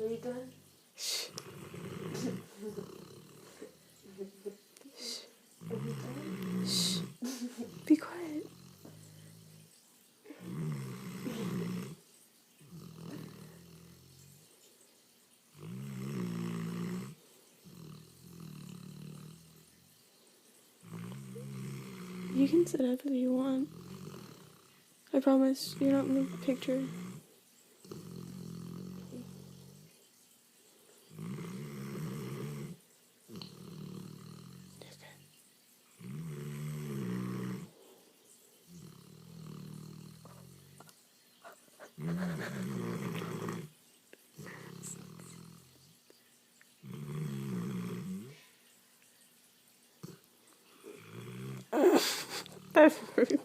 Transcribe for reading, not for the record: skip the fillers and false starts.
Are you done? Shh. Are you done? Shh. Be quiet. You can sit up if you want. I promise you're not in the picture. That's rude.